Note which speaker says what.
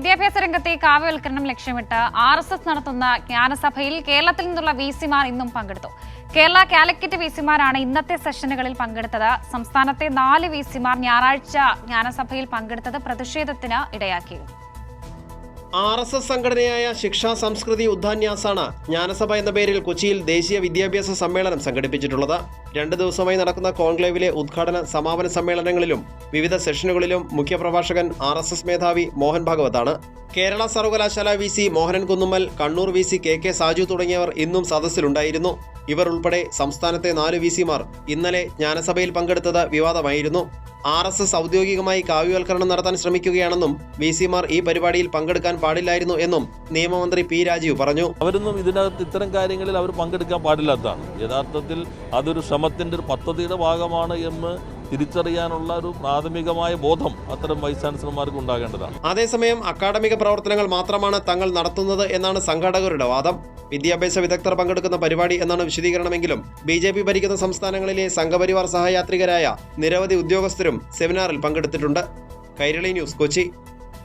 Speaker 1: വിദ്യാഭ്യാസ രംഗത്തെ കാവ്യവൽക്കരണം ലക്ഷ്യമിട്ട് RSS നടത്തുന്ന ജ്ഞാനസഭയിൽ കേരളത്തിൽ നിന്നുള്ള VC-മാർ ഇന്നും പങ്കെടുത്തു. കേരള കാലിക്കറ്റ് VC-മാരാണ് ഇന്നത്തെ സെഷനുകളിൽ പങ്കെടുത്തത്. സംസ്ഥാനത്തെ 4 VC-മാർ ഞായറാഴ്ച ജ്ഞാനസഭയിൽ പങ്കെടുത്തത് പ്രതിഷേധത്തിന് ഇടയാക്കിയിരുന്നു.
Speaker 2: RSS സംഘടനയായ ശിക്ഷാ സംസ്കൃതി ഉദ്ധാന്യാസാണ് ജ്ഞാനസഭ എന്ന പേരിൽ കൊച്ചിയിൽ ദേശീയ വിദ്യാഭ്യാസ സമ്മേളനം സംഘടിപ്പിച്ചിട്ടുള്ളത്. 2 ദിവസമായി നടക്കുന്ന കോൺക്ലേവിലെ ഉദ്ഘാടന സമാപന സമ്മേളനങ്ങളിലും വിവിധ സെഷനുകളിലും മുഖ്യപ്രഭാഷകൻ RSS മേധാവി മോഹൻ ഭാഗവതാണ്. കേരള സർവകലാശാല VC Mohanan Kunnummal, Kannur VC KK Saju തുടങ്ങിയവർ ഇന്നും സദസ്സിലുണ്ടായിരുന്നു. ഇവർ ഉൾപ്പെടെ സംസ്ഥാനത്തെ 4 VC-മാർ ഇന്നലെ ജ്ഞാനസഭയിൽ പങ്കെടുത്തത് വിവാദമായിരുന്നു. RSS ഔദ്യോഗികമായി കാവ്യവൽക്കരണം നടത്താൻ ശ്രമിക്കുകയാണെന്നും VC-മാർ ഈ പരിപാടിയിൽ പങ്കെടുക്കാൻ പാടില്ലായിരുന്നു എന്നും നിയമമന്ത്രി P രാജീവ് പറഞ്ഞു.
Speaker 3: അവരൊന്നും ഇതിനകത്ത് ഇത്തരം കാര്യങ്ങളിൽ അവർ പങ്കെടുക്കാൻ പാടില്ലാത്തതാണ്. യഥാർത്ഥത്തിൽ അതൊരു ശ്രമത്തിൻ്റെ ഒരു പദ്ധതിയുടെ ഭാഗമാണ് എന്ന് തിരിച്ചറിയാനുള്ള ഒരു പ്രാഥമികമായ ബോധം അത്തരം വൈസ് ചാൻസലർമാർക്ക് ഉണ്ടാകേണ്ടതാണ്.
Speaker 2: അതേസമയം അക്കാഡമിക പ്രവർത്തനങ്ങൾ മാത്രമാണ് തങ്ങൾ നടത്തുന്നത് എന്നാണ് സംഘാടകരുടെ വാദം. വിദ്യാഭ്യാസ വിദഗ്ധർ പങ്കെടുക്കുന്ന പരിപാടി എന്നാണ് വിശദീകരണമെങ്കിലും BJP ഭരിക്കുന്ന സംസ്ഥാനങ്ങളിലെ സംഘപരിവാർ സഹയാത്രികരായ നിരവധി ഉദ്യോഗസ്ഥരും സെമിനാറിൽ പങ്കെടുത്തിട്ടുണ്ട്. കൈരളി ന്യൂസ്, കൊച്ചി.